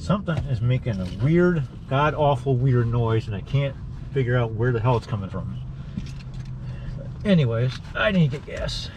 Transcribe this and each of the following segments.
Something is making a weird, god-awful weird noise, and I can't figure out where the hell it's coming from. But anyways, I need to get gas.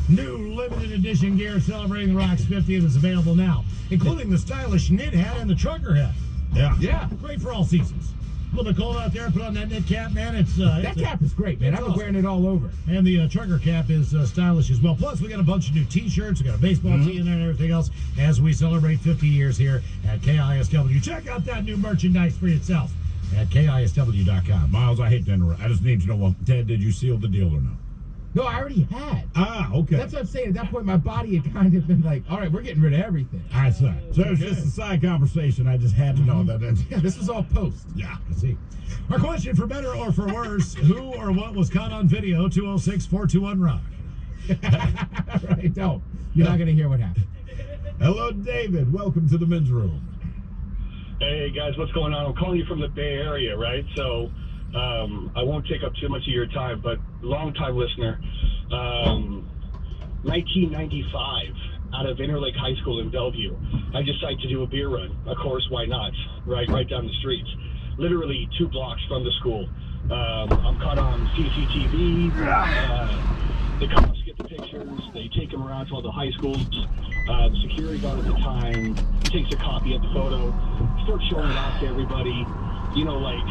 New limited edition gear celebrating the Rocks 50th is available now, including the stylish knit hat and the trucker hat. Yeah, great for all seasons. A little bit cold out there, put on that knit cap, man. That cap is great, man. I've been wearing it all over. And the trucker cap is stylish as well. Plus, we got a bunch of new t-shirts. We got a baseball tee in there and everything else as we celebrate 50 years here at KISW. Check out that new merchandise for yourself at KISW.com. Miles, I hate to interrupt. I just need to know, Ted, did you seal the deal or no? No, I already had. Ah, okay. That's what I'm saying. At that point, my body had kind of been like, all right, we're getting rid of everything. I see. So it was just a side conversation. I just had to know that. Yeah, this was all post. Yeah. I see. Our question, for better or for worse, who or what was caught on video? 206-421-ROCK. Right, don't. You're not going to hear what happened. Hello, David. Welcome to the men's room. Hey guys, what's going on? I'm calling you from the Bay Area, right? So I won't take up too much of your time, but long-time listener, 1995, out of Interlake High School in Bellevue, I decide to do a beer run. Of course, why not? Right down the streets, literally 2 blocks from the school. I'm caught on CCTV. The cops get the pictures. They take them around to all the high schools. The security guard at the time takes a copy of the photo, starts showing it off to everybody. You know, like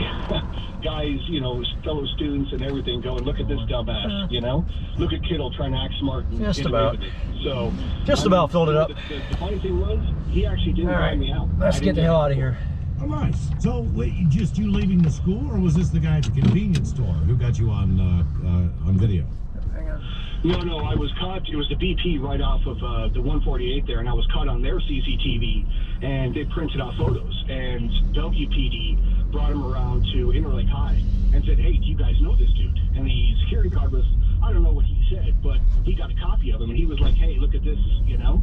guys, you know, fellow students and everything going, look at this dumbass, you know? Look at Kittle trying to act smart and Just get away about. with it. So, Just about filled it up. The funny thing was, he actually didn't All right, find me out. let's get the hell out of here. Oh, nice. So, wait, just you leaving the school, or was this the guy at the convenience store who got you on video? Hang on. No, I was caught. It was the BP right off of the 148 there, and I was caught on their CCTV, and they printed out photos. And Bellevue PD brought him around to Interlake High and said, hey, do you guys know this dude? And the security guard was, I don't know what he said, but he got a copy of him, and he was like, hey, look at this, you know?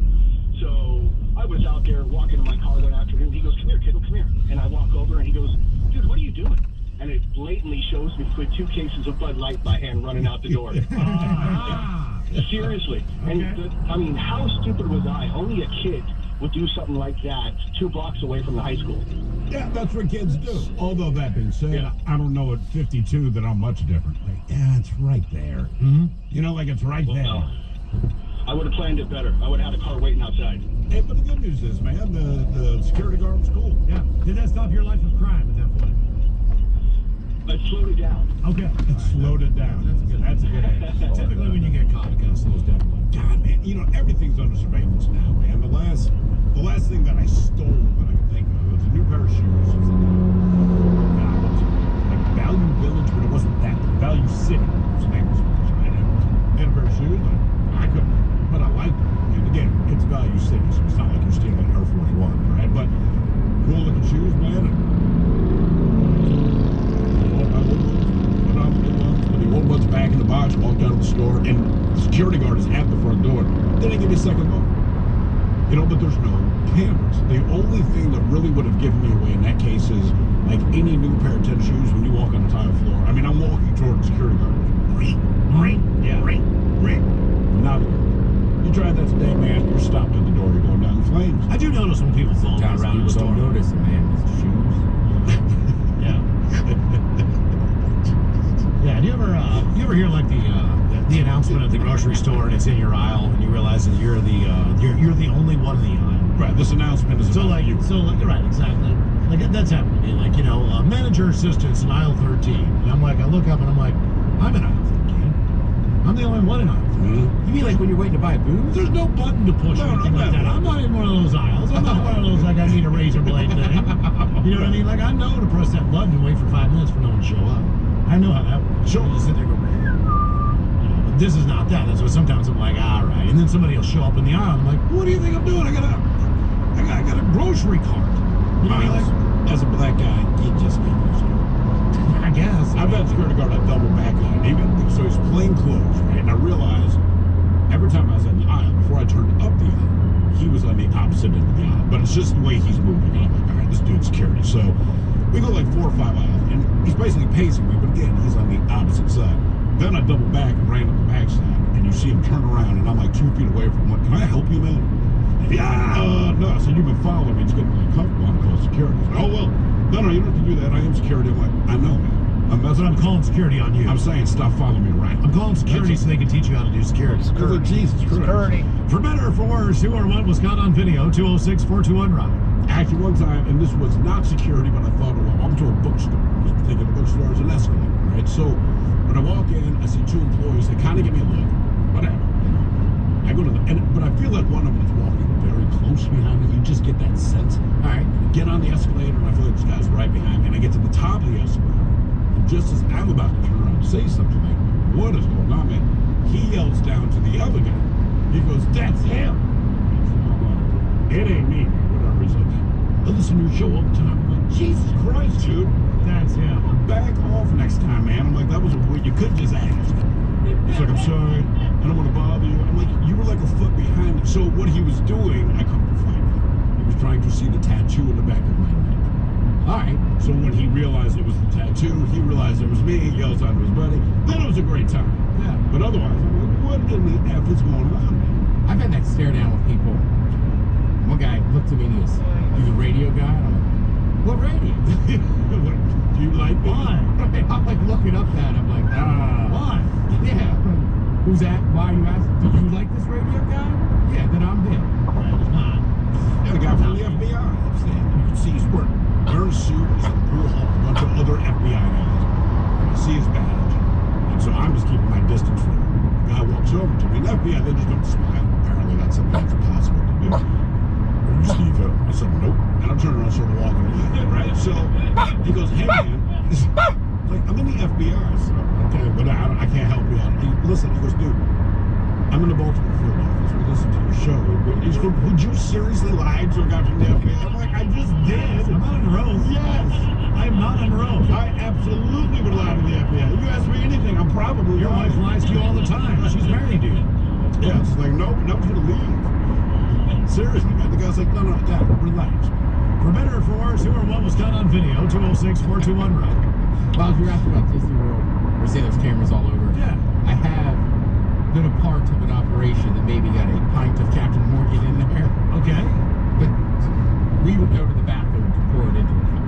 So I was out there walking in my car that afternoon. He goes, come here, Kittle, come here. And I walk over, and he goes, dude, what are you doing? And it blatantly shows me with 2 cases of Bud Light by hand running out the door. Seriously. Okay. And I mean, how stupid was I? Only a kid would do something like that 2 blocks away from the high school. Yeah, that's what kids do. Although that being said, Yeah. I don't know at 52 that I'm much different. Like, yeah, it's right there. You know, like it's right there. I would have planned it better. I would have had a car waiting outside. Hey, but the good news is, man, the security guard was cool. Yeah. Did that stop your life of crime at that point? It slowed it down. Okay. It slowed it down. That's good. That's a good answer. Typically when you get caught, it you know, everything's under surveillance now, man. The last thing that I stole that I can think of was a new pair of shoes. It was like Value Village, but it wasn't that. Value City was the name of it. I had a pair of shoes, but I couldn't. But I liked them. And again, it's Value City, so it's not like you're stealing Air Force One, right? But cool looking shoes, man. And old one's back in the box, walked out of the store, and the security guard is at the front door. They didn't give me a second look. You know, but there's no cameras. The only thing that really would have given me away in that case is like any new pair of tennis shoes when you walk on the tile floor. I mean, I'm walking toward the security guard. Nothing. You tried that today, man. You're stopped at the door. You're going down in flames. I do notice when people fall Sometimes around in the people store. don't notice, man. It's the shoes. Yeah. Yeah. Do you ever hear like the announcement at the grocery store and it's in your aisle and you realize that you're the only one in the aisle? Right. This announcement is So about like you. right, exactly. Like that's happened to me. Like, you know, manager assistants in aisle 13. And I'm like, I look up and I'm like, I'm in aisle 13. I'm the only one in aisle 13. You mean like when you're waiting to buy booze? There's no button to push or No, anything no, like that. no. I'm not in one of those aisles. I'm not one of those like I need a razor blade thing. You know what I mean? Like I know to press that button and wait for 5 minutes for no one to show up. I know how that works. Sure, you just sit there and go, you know, but this is not that. That's what sometimes I'm like, all right. And then somebody will show up in the aisle. I'm like, what do you think I'm doing? I got a grocery cart. You know what I mean? Like, As a black guy, you just get used to it. I guess. I've had security guard I double back on. Even so, he's plain clothes, right? And I realized every time I was in the aisle, before I turned up the aisle, he was on the opposite end of the aisle. But it's just the way he's moving. And I'm like, all right, this dude's security. So we go like 4 or 5 aisles, and he's basically pacing me. But again, he's on the opposite side. Then I double back and ran up the back side, and you see him turn around, and I'm like 2 feet away from him. Like, can I help you, man? Yeah, no. I said, you've been following me. It's getting uncomfortable. I'm calling security. He's like, oh, well, no, you don't have to do that. I am security. I'm like, I know, man. That's what I'm calling security on you. I'm saying stop following me around. I'm calling security so they can teach you how to do security. Good Jesus Christ. Security. For better or for worse, who or what was caught on video? 206-421-ROCK. Actually, one time, and this was not security, but I thought, well, I'm to a bookstore. I was thinking the bookstore is an escalator, right? So when I walk in, I see 2 employees. They kind of give me a look. Whatever. You know. I go to but I feel like one of them is walking very close behind me. You just get that sense. All right, get on the escalator, and I feel like this guy's right behind me. And I get to the top of the escalator. And just as I'm about to turn around and say something, like, what is going on, man? He yells down to the other guy. He goes, that's him. It ain't me, man. Whatever. He's like, I listen to your show all the time. I'm like, Jesus Christ, dude. That's him. Back off next time, man. I'm like, that was a weird. You could just ask. He's like, I'm sorry. I don't want to bother you. I'm like, you were like a foot behind me. So what he was doing, I come to find out. He was trying to see the tattoo in the back of my neck. All right. So when he realized it was the tattoo, he realized it was me. He yells out to his buddy. Then it was a great time. Yeah. But otherwise, I'm like, what in the F is going on, man? I've had that stare down with people. One guy looked at me and he goes, "You the radio guy?" And I'm like, "What radio?" Do you like me? Why? I'm like looking up that. I'm like, Why? yeah. Who's that? Why are you asking? Do you like this radio guy? Yeah, then I'm him. Yeah, the guy from the FBI. You can see he's wearing a suit. He's a pool hall, a bunch of other FBI guys. And I see his badge. And so I'm just keeping my distance from him. The guy walks over to me. And the FBI, they just don't smile. Apparently that's something that's impossible to do. Are you Steve? I said, nope. And I'm turning around and started walking away, right? So he goes, hey, man. Like, I'm in the FBI. So, okay, but I can't help you out. Listen, he goes, dude, I'm in the Baltimore field office. We listen to your show. He's going, would you seriously lie to a guy from the FBI? I'm like, I just did. I'm not under oath. Yes. I'm not under oath. I absolutely would lie to the FBI. If you ask me anything, I'm probably Your wife lies to you all the time. She's married to you. Yeah, it's like, nope, nobody's going to leave. Seriously, man. The guy's like, no, Dad, relax. For better or for worse, who or what was caught on video? 206-421-ROCK. Well, if you're asking about Disney World, or say there's cameras all over. Yeah. I have been a part of an operation that maybe got a pint of Captain Morgan in there. Okay. But we would go to the bathroom to pour it into the cup.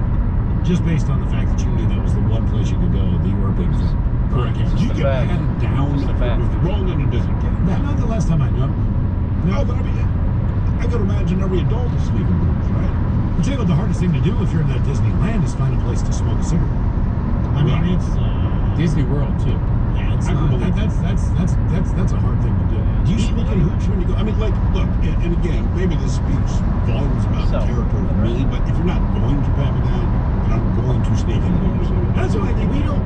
Just based on the fact that you knew that was the one place you could go that you were being filmed. Correct. You the get fact. patted down Just the with fact. rolling in a Disney game. Not the last time I knew. No, but I mean, I could imagine every adult is sleeping rooms, right? But you know, the hardest thing to do if you're in that Disneyland is find a place to smoke a cigarette. I mean, Right. it's Disney World too. yeah, it's I can not, believe that's a hard thing to do. Do you smoke thinking, who trying to go? I mean, like, look, and again, maybe this speaks volumes about the character of me, but if you're not going to pat me down, then I'm going to sneak in moves. That's why I think we don't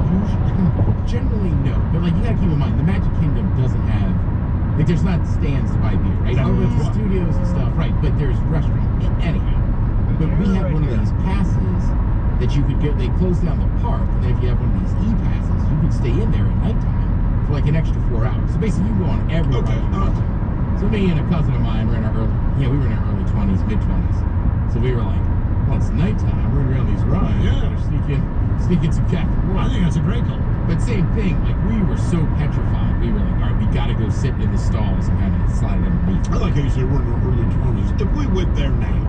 generally know. But like, you gotta keep in mind, the Magic Kingdom doesn't have, like, there's not stands to buy beer, right? That's There's right. studios and stuff, right? But there's restaurants. Anyhow, but we have one of these passes that you could get. They close down the park, and then if you have one of these e-passes, you could stay in there at nighttime for like an extra 4 hours. So basically, you go on every Okay, ride you want to. So me and a cousin of mine were in our we were in our early 20s, mid 20s. So we were like, well, it's nighttime. We're gonna be on these rides. Yeah. We're sneaking some Captain I Morgan. think that's a great call. But same thing, like we were so petrified. We were like, all right, we gotta go sit in the stalls and kind of slide it underneath. I like how you said we're in our early 20s. If we went there now,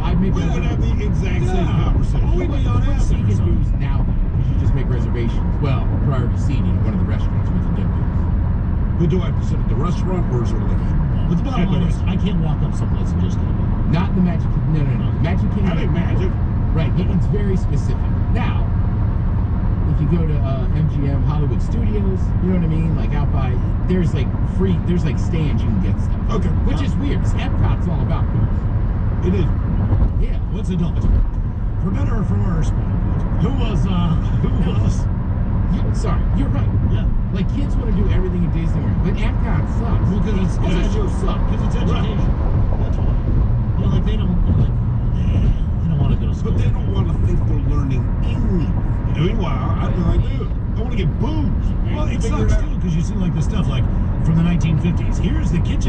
I'd make we would have the exact same conversation. We'd be on We acid. can do now. We should just make reservations. Well, priority seating at one of the restaurants we can get with. But do I have to sit at the restaurant, or is there like But the bottom line is, I can't walk up someplace and just get it. Not the Magic Kingdom. No. The Magic Kingdom. That ain't magic. Right. It's very specific. Now, if you go to MGM Hollywood Studios, you know what I mean? Like out by, there's like stands you can get stuff. Okay. Which is weird, because Epcot's all about booze. It is. Yeah. What's the difference? For better or for worse, who was? Sorry, you're right. Yeah. Like, kids want to do everything in Disneyland, but Epcot sucks. Well, because it's sucks. education. That's why. You know, like they don't want to go to school. But they don't want to think they're learning anything. Meanwhile, I'd be like, dude, I want to get booze. Well, it Figure sucks out- too because you see like the stuff like from the 1950s. Here's the kitchen